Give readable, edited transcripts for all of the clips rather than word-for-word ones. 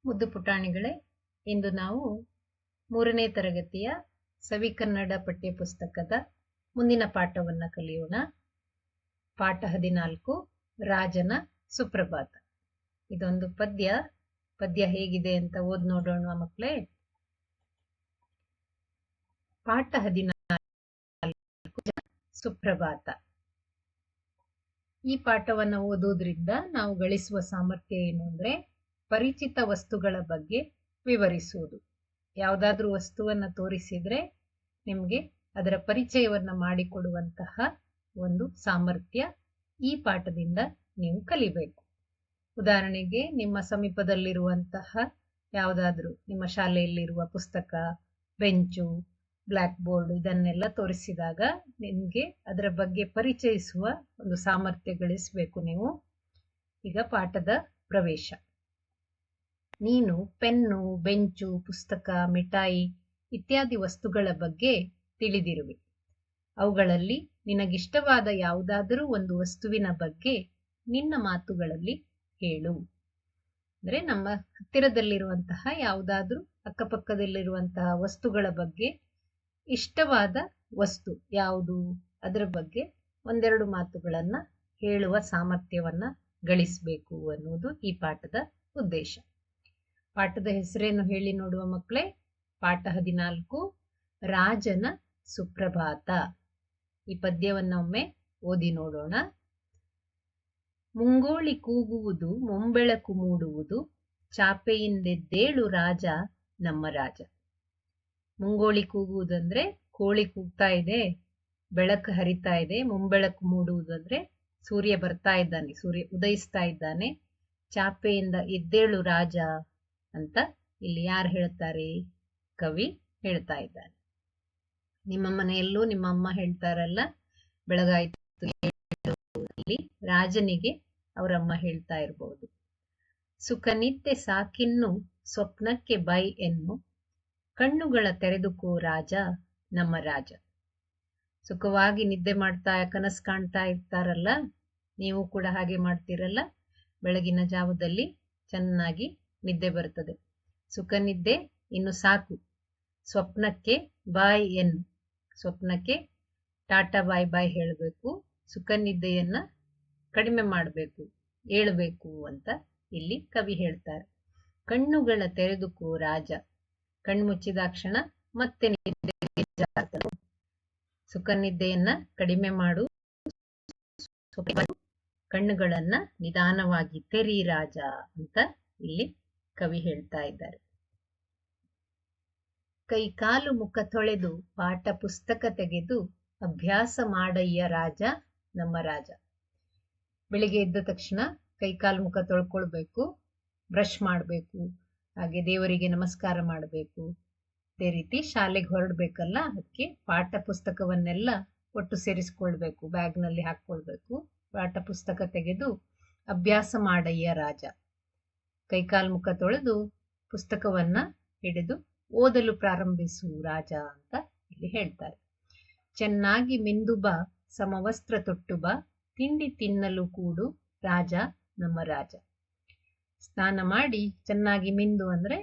ಮುದ್ದು ಪುಟಾಣಿಗಳೇ, ಇಂದು ನಾವು 3ನೇ ತರಗತಿಯ ಸವಿಕನ್ನಡ ಪಠ್ಯಪುಸ್ತಕದ ಮುಂದಿನ ಪಾಠವನ್ನು ಕಲಿಯೋಣ. ಪಾಠ 14, ರಾಜನ ಸುಪ್ರಭಾತ. ಇದೊಂದು ಪದ್ಯ ಹೇಗಿದೆ ಅಂತ ಓದ್ ನೋಡೋಣ ಮಕ್ಕಳೇ. ಪಾಠ 14, ಸುಪ್ರಭಾತ. ಈ ಪಾಠವನ್ನು ಓದೋದ್ರಿಂದ ನಾವು ಗಳಿಸುವ ಸಾಮರ್ಥ್ಯ ಏನು ಅಂದ್ರೆ, ಪರಿಚಿತ ವಸ್ತುಗಳ ಬಗ್ಗೆ ವಿವರಿಸುವುದು. ಯಾವುದಾದ್ರೂ ವಸ್ತುವನ್ನ ತೋರಿಸಿದ್ರೆ ನಿಮ್ಗೆ ಅದರ ಪರಿಚಯವನ್ನ ಮಾಡಿಕೊಡುವಂತಹ ಒಂದು ಸಾಮರ್ಥ್ಯ ಈ ಪಾಠದಿಂದ ನೀವು ಕಲಿಬೇಕು. ಉದಾಹರಣೆಗೆ, ನಿಮ್ಮ ಸಮೀಪದಲ್ಲಿರುವಂತಹ ಯಾವುದಾದ್ರೂ ನಿಮ್ಮ ಶಾಲೆಯಲ್ಲಿರುವ ಪುಸ್ತಕ, ಬೆಂಚು, ಬ್ಲ್ಯಾಕ್ ಬೋರ್ಡ್ ಇದನ್ನೆಲ್ಲ ತೋರಿಸಿದಾಗ ನಿಮ್ಗೆ ಅದರ ಬಗ್ಗೆ ಪರಿಚಯಿಸುವ ಒಂದು ಸಾಮರ್ಥ್ಯ ಗಳಿಸಬೇಕು ನೀವು. ಈಗ ಪಾಠದ ಪ್ರವೇಶ. ನೀನು ಪೆನ್ನು, ಬೆಂಚು, ಪುಸ್ತಕ, ಮಿಠಾಯಿ ಇತ್ಯಾದಿ ವಸ್ತುಗಳ ಬಗ್ಗೆ ತಿಳಿದಿರುವೆ. ಅವುಗಳಲ್ಲಿ ನಿನಗಿಷ್ಟವಾದ ಯಾವುದಾದರೂ ಒಂದು ವಸ್ತುವಿನ ಬಗ್ಗೆ ನಿನ್ನ ಮಾತುಗಳಲ್ಲಿ ಹೇಳು. ಅಂದ್ರೆ ನಮ್ಮ ಹತ್ತಿರದಲ್ಲಿರುವಂತಹ ಯಾವುದಾದ್ರೂ ಅಕ್ಕಪಕ್ಕದಲ್ಲಿರುವಂತಹ ವಸ್ತುಗಳ ಬಗ್ಗೆ ಇಷ್ಟವಾದ ವಸ್ತು ಯಾವುದು, ಅದರ ಬಗ್ಗೆ ಒಂದೆರಡು ಮಾತುಗಳನ್ನ ಹೇಳುವ ಸಾಮರ್ಥ್ಯವನ್ನ ಗಳಿಸಬೇಕು ಅನ್ನುವುದು ಈ ಪಾಠದ ಉದ್ದೇಶ. ಪಾಠದ ಹೆಸರೇನು ಹೇಳಿ ನೋಡುವ ಮಕ್ಕಳೇ. ಪಾಠ 14, ರಾಜನ ಸುಪ್ರಭಾತ. ಈ ಪದ್ಯವನ್ನೊಮ್ಮೆ ಓದಿ ನೋಡೋಣ. ಮುಂಗೋಳಿ ಕೂಗುವುದು ಮುಂಬೆಳಕು ಮೂಡುವುದು, ಚಾಪೆಯಿಂದೆದ್ದೇಳು ರಾಜ ನಮ್ಮ ರಾಜ. ಮುಂಗೋಳಿ ಕೂಗುವುದಂದ್ರೆ ಕೋಳಿ ಕೂಗ್ತಾ ಇದೆ, ಬೆಳಕು ಹರಿತಾ ಇದೆ. ಮುಂಬೆಳಕು ಮೂಡುವುದಂದ್ರೆ ಸೂರ್ಯ ಬರ್ತಾ ಇದ್ದಾನೆ, ಸೂರ್ಯ ಉದಯಿಸ್ತಾ ಇದ್ದಾನೆ. ಚಾಪೆಯಿಂದ ಎದ್ದೇಳು ರಾಜ ಅಂತ ಇಲ್ಲಿ ಯಾರು ಹೇಳ್ತಾರೆ? ಕವಿ ಹೇಳ್ತಾ ಇದ್ದಾನೆ. ನಿಮ್ಮ ಮನೆಯಲ್ಲೂ ನಿಮ್ಮ ಅಮ್ಮ ಹೇಳ್ತಾರಲ್ಲ, ಬೆಳಗಾಯ್ತು ಇಲ್ಲಿ ರಾಜನಿಗೆ ಅವರಮ್ಮ ಹೇಳ್ತಾ ಇರಬಹುದು. ಸುಖನಿದ್ದೆ ಸಾಕಿನ್ನು ಸ್ವಪ್ನಕ್ಕೆ ಬೈ ಎನ್ನು, ಕಣ್ಣುಗಳ ತೆರೆದುಕೋ ರಾಜ ನಮ್ಮ ರಾಜ. ಸುಖವಾಗಿ ನಿದ್ದೆ ಮಾಡ್ತಾ ಕನಸು ಕಾಣ್ತಾ ಇರ್ತಾರಲ್ಲ, ನೀವು ಕೂಡ ಹಾಗೆ ಮಾಡ್ತೀರಲ್ಲ. ಬೆಳಗಿನ ಜಾವದಲ್ಲಿ ಚೆನ್ನಾಗಿ ನಿದ್ದೆ ಬರ್ತದೆ. ಸುಖ ನಿದ್ದೆ ಇನ್ನು ಸಾಕು, ಸ್ವಪ್ನಕ್ಕೆ ಬಾಯ್ ಎನ್ನು. ಸ್ವಪ್ನಕ್ಕೆ ಟಾಟಾ ಬಾಯ್ ಬಾಯ್ ಹೇಳಬೇಕು, ಸುಖ ನಿದ್ದೆಯನ್ನ ಕಡಿಮೆ ಮಾಡಬೇಕು, ಏಳಬೇಕು ಅಂತ ಇಲ್ಲಿ ಕವಿ ಹೇಳ್ತಾರೆ. ಕಣ್ಣುಗಳ ತೆರೆದುಕೋ ರಾಜ. ಕಣ್ಣು ಮುಚ್ಚಿದಾಕ್ಷಣ ಮತ್ತೆ ನಿದ್ದೆ. ಸುಖ ನಿದ್ದೆಯನ್ನ ಕಡಿಮೆ ಮಾಡು, ಕಣ್ಣುಗಳನ್ನ ನಿಧಾನವಾಗಿ ತೆರಿ ರಾಜ ಅಂತ ಇಲ್ಲಿ ಕವಿ ಹೇಳ್ತಾ ಇದ್ದಾರೆ. ಕೈ ಕಾಲು ಮುಖ ತೊಳೆದು ಪಾಠ ಪುಸ್ತಕ ತೆಗೆದು ಅಭ್ಯಾಸ ಮಾಡಯ್ಯ ರಾಜ ನಮ್ಮ ರಾಜ. ಬೆಳಿಗ್ಗೆ ಎದ್ದ ತಕ್ಷಣ ಕೈ ಕಾಲು ಮುಖ ತೊಳ್ಕೊಳ್ಬೇಕು, ಬ್ರಷ್ ಮಾಡಬೇಕು, ಹಾಗೆ ದೇವರಿಗೆ ನಮಸ್ಕಾರ ಮಾಡಬೇಕು. ಅದೇ ರೀತಿ ಶಾಲೆಗೆ ಹೊರಡ್ಬೇಕಲ್ಲ, ಅದಕ್ಕೆ ಪಾಠ ಪುಸ್ತಕವನ್ನೆಲ್ಲ ಒಟ್ಟು ಸೇರಿಸ್ಕೊಳ್ಬೇಕು, ಬ್ಯಾಗ್ನಲ್ಲಿ ಹಾಕೊಳ್ಬೇಕು. ಪಾಠ ಪುಸ್ತಕ ತೆಗೆದು ಅಭ್ಯಾಸ ಮಾಡಯ್ಯ ರಾಜ. ಕೈಕಾಲು ಮುಖ ತೊಳೆದು ಪುಸ್ತಕವನ್ನ ಹಿಡಿದು ಓದಲು ಪ್ರಾರಂಭಿಸು ರಾಜ ಅಂತ ಇಲ್ಲಿ ಹೇಳ್ತಾರೆ. ಚೆನ್ನಾಗಿ ಮಿಂದು ಬಾ, ಸಮವಸ್ತ್ರ ತೊಟ್ಟು ಬಾ, ತಿಂಡಿ ತಿನ್ನಲು ಕೂಡು ರಾಜ ನಮ್ಮ ರಾಜ. ಸ್ನಾನ ಮಾಡಿ ಚೆನ್ನಾಗಿ ಮಿಂದು ಅಂದ್ರೆ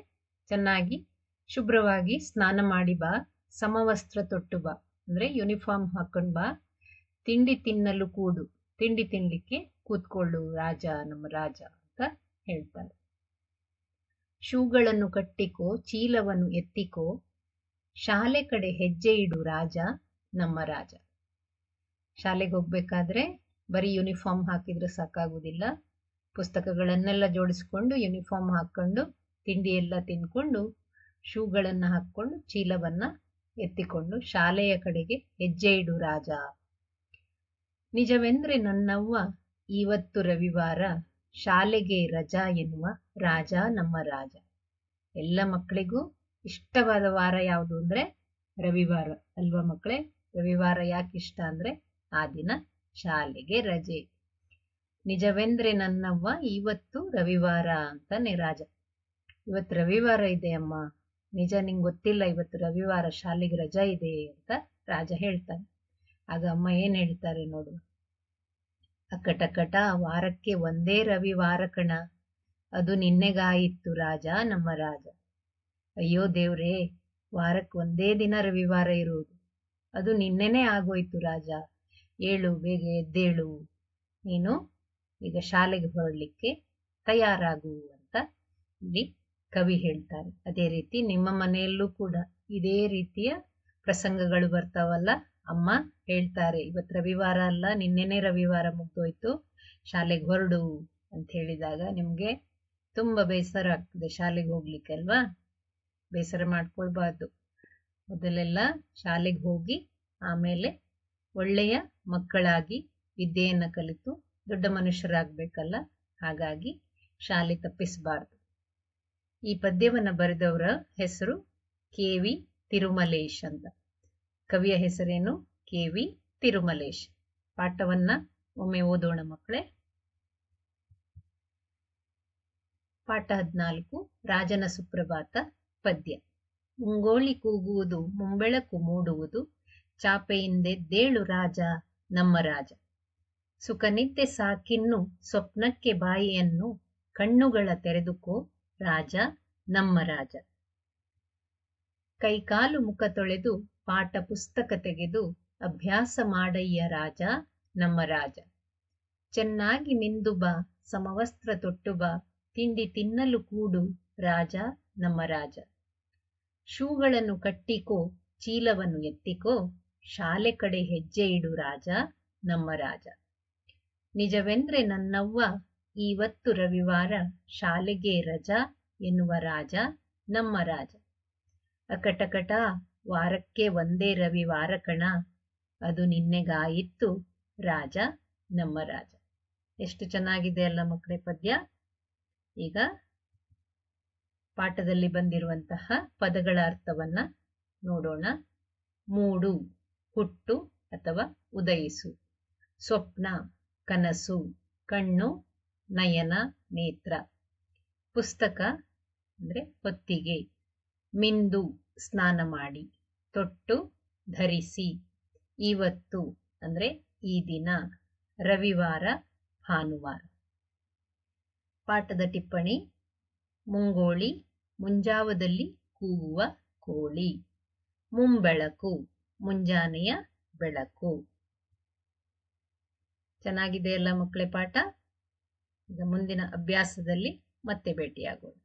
ಚೆನ್ನಾಗಿ ಶುಭ್ರವಾಗಿ ಸ್ನಾನ ಮಾಡಿ ಬಾ, ಸಮವಸ್ತ್ರ ತೊಟ್ಟು ಬಾ ಅಂದ್ರೆ ಯೂನಿಫಾರ್ಮ್ ಹಾಕೊಂಡ್ ಬಾ, ತಿಂಡಿ ತಿನ್ನಲು ಕೂಡು, ತಿಂಡಿ ತಿನ್ಲಿಕ್ಕೆ ಕೂತ್ಕೊಳ್ಳು ರಾಜ ನಮ್ಮ ರಾಜ ಅಂತ ಹೇಳ್ತಾರೆ. ಶೂಗಳನ್ನು ಕಟ್ಟಿಕೋ, ಚೀಲವನ್ನು ಎತ್ತಿಕೋ, ಶಾಲೆ ಕಡೆ ಹೆಜ್ಜೆ ಇಡು ರಾಜ ನಮ್ಮ ರಾಜ. ಶಾಲೆಗೆ ಹೋಗ್ಬೇಕಾದ್ರೆ ಬರೀ ಯೂನಿಫಾರ್ಮ್ ಹಾಕಿದ್ರೆ ಸಾಕಾಗುವುದಿಲ್ಲ. ಪುಸ್ತಕಗಳನ್ನೆಲ್ಲ ಜೋಡಿಸ್ಕೊಂಡು ಯೂನಿಫಾರ್ಮ್ ಹಾಕೊಂಡು ತಿಂಡಿ ಎಲ್ಲ ತಿನ್ಕೊಂಡು ಶೂಗಳನ್ನ ಹಾಕೊಂಡು ಚೀಲವನ್ನ ಎತ್ತಿಕೊಂಡು ಶಾಲೆಯ ಕಡೆಗೆ ಹೆಜ್ಜೆ ಇಡು ರಾಜ. ನಿಜವೆಂದ್ರೆ ನನ್ನವ್ವ ಇವತ್ತು ರವಿವಾರ, ಶಾಲೆಗೆ ರಜಾ ಎನ್ನುವ ರಾಜ ನಮ್ಮ ರಾಜ. ಎಲ್ಲ ಮಕ್ಕಳಿಗೂ ಇಷ್ಟವಾದ ವಾರ ಯಾವುದು ಅಂದ್ರೆ ರವಿವಾರ ಅಲ್ವಾ ಮಕ್ಕಳೇ? ರವಿವಾರ ಯಾಕೆ ಇಷ್ಟ ಅಂದ್ರೆ ಆ ದಿನ ಶಾಲೆಗೆ ರಜೆ. ನಿಜವೆಂದ್ರೆ ನನ್ನವ್ವ ಇವತ್ತು ರವಿವಾರ ಅಂತಾನೆ ರಾಜ. ಇವತ್ತು ರವಿವಾರ ಇದೆ ಅಮ್ಮ, ನಿಜ ನಿಂಗೆ ಗೊತ್ತಿಲ್ಲ, ಇವತ್ತು ರವಿವಾರ ಶಾಲೆಗೆ ರಜಾ ಇದೆ ಅಂತ ರಾಜ ಹೇಳ್ತಾನೆ. ಆಗ ಅಮ್ಮ ಏನ್ ಹೇಳ್ತಾರೆ ನೋಡು. ಅಕ್ಕಟಕಟ ವಾರಕ್ಕೆ ಒಂದೇ ರವಿವಾರ ಕಣ, ಅದು ನಿನ್ನೆಗಾಯಿತ್ತು ರಾಜ ನಮ್ಮ ರಾಜ. ಅಯ್ಯೋ ದೇವ್ರೇ, ವಾರಕ್ಕೆ ಒಂದೇ ದಿನ ರವಿವಾರ ಇರುವುದು, ಅದು ನಿನ್ನೆನೇ ಆಗೋಯ್ತು ರಾಜ. ಏಳು, ಬೇಗ ಎದ್ದೇಳು, ನೀನು ಈಗ ಶಾಲೆಗೆ ಹೊರಡ್ಲಿಕ್ಕೆ ತಯಾರಾಗು ಅಂತ ಇಲ್ಲಿ ಕವಿ ಹೇಳ್ತಾರೆ. ಅದೇ ರೀತಿ ನಿಮ್ಮ ಮನೆಯಲ್ಲೂ ಕೂಡ ಇದೇ ರೀತಿಯ ಪ್ರಸಂಗಗಳು ಬರ್ತಾವಲ್ಲ. ಅಮ್ಮ ಹೇಳ್ತಾರೆ, ಇವತ್ತು ರವಿವಾರ ಅಲ್ಲ, ನಿನ್ನೆನೇ ರವಿವಾರ ಮುಗ್ದೋಯ್ತು, ಶಾಲೆಗೆ ಹೊರಡು ಅಂತ ಹೇಳಿದಾಗ ನಿಮ್ಗೆ ತುಂಬಾ ಬೇಸರ ಆಗ್ತದೆ ಶಾಲೆಗೆ ಹೋಗ್ಲಿಕ್ಕೆ ಅಲ್ವಾ. ಬೇಸರ ಮಾಡ್ಕೊಳ್ಬಾರ್ದು. ಮೊದಲೆಲ್ಲ ಶಾಲೆಗೆ ಹೋಗಿ ಆಮೇಲೆ ಒಳ್ಳೆಯ ಮಕ್ಕಳಾಗಿ ವಿದ್ಯೆಯನ್ನ ಕಲಿತು ದೊಡ್ಡ ಮನುಷ್ಯರಾಗ್ಬೇಕಲ್ಲ. ಹಾಗಾಗಿ ಶಾಲೆ ತಪ್ಪಿಸಬಾರ್ದು. ಈ ಪದ್ಯವನ್ನ ಬರೆದವರ ಹೆಸರು ಕೆ.ವಿ. ತಿರುಮಲೇಶ್ ಅಂತ. ಕವಿಯ ಹೆಸರೇನು? ಕೆ.ವಿ. ತಿರುಮಲೇಶ್. ಪಾಠವನ್ನ ಒಮ್ಮೆ ಓದೋಣ ಮಕ್ಕಳೇ. ಪಾಠ 14, ರಾಜನ ಸುಪ್ರಭಾತ ಪದ್ಯ. ಮುಂಗೋಳಿ ಕೂಗುವುದು, ಮುಂಬೆಳಕು ಮೂಡುವುದು, ಚಾಪೆಯಿಂದೆದ್ದೇಳು ರಾಜ ನಮ್ಮ ರಾಜ. ಸುಖನಿದ್ದೆ ಸಾಕಿನ್ನು ಸ್ವಪ್ನಕ್ಕೆ ಬಾಯಿಯನ್ನು, ಕಣ್ಣುಗಳ ತೆರೆದುಕೋ ರಾಜ ನಮ್ಮ ರಾಜ. ಕೈಕಾಲು ಮುಖ ತೊಳೆದು ಪಾಠ ಪುಸ್ತಕ ತೆಗೆದು ಅಭ್ಯಾಸ ಮಾಡಯ್ಯ ರಾಜ ನಮ್ಮ ರಾಜ. ಚೆನ್ನಾಗಿ ಮಿಂದು ಬಾ, ಸಮವಸ್ತ್ರ ತೊಟ್ಟು ಬಾ, ತಿಂಡಿ ತಿನ್ನಲು ಕೂಡು ರಾಜ ನಮ್ಮ ರಾಜ. ಶೂಗಳನ್ನು ಕಟ್ಟಿಕೋ, ಚೀಲವನ್ನು ಎತ್ತಿಕೋ, ಶಾಲೆ ಕಡೆ ಹೆಜ್ಜೆ ಇಡು ರಾಜ ನಮ್ಮ ರಾಜ. ನಿಜವೆಂದ್ರೆ ನನ್ನವ್ವ, ಇವತ್ತು ರವಿವಾರ, ಶಾಲೆಗೆ ರಜಾ ಎನ್ನುವ ರಾಜ ನಮ್ಮ ರಾಜ. ಅಕಟಕಟ ವಾರಕ್ಕೆ ಒಂದೇ ರವಿವಾರ ಕಣ, ಅದು ನಿನ್ನೆಗಾಯಿತ್ತು ರಾಜ ನಮ್ಮ ರಾಜ. ಎಷ್ಟು ಚೆನ್ನಾಗಿದೆ ಅಲ್ಲ ಮಕ್ಕಳೇ ಪದ್ಯ. ಈಗ ಪಾಠದಲ್ಲಿ ಬಂದಿರುವಂತಹ ಪದಗಳ ಅರ್ಥವನ್ನ ನೋಡೋಣ. ಮೂಡು, ಹುಟ್ಟು ಅಥವಾ ಉದಯಿಸು. ಸ್ವಪ್ನ, ಕನಸು. ಕಣ್ಣು, ನಯನ, ನೇತ್ರ. ಪುಸ್ತಕ ಅಂದ್ರೆ ಹೊತ್ತಿಗೆ. ಮಿಂದು, ಸ್ನಾನ ಮಾಡಿ. ತೊಟ್ಟು, ಧರಿಸಿ. ಇವತ್ತು ಅಂದ್ರೆ ಈ ದಿನ. ರವಿವಾರ, ಭಾನುವಾರ. ಪಾಠದ ಟಿಪ್ಪಣಿ. ಮುಂಗೋಳಿ, ಮುಂಜಾವದಲ್ಲಿ ಕೂಗುವ ಕೋಳಿ. ಮುಂಬೆಳಕು, ಮುಂಜಾನೆಯ ಬೆಳಕು. ಚೆನ್ನಾಗಿದೆ ಅಲ್ಲ ಮಕ್ಕಳೇ ಪಾಠ. ಈಗ ಮುಂದಿನ ಅಭ್ಯಾಸದಲ್ಲಿ ಮತ್ತೆ ಭೇಟಿಯಾಗೋಣ.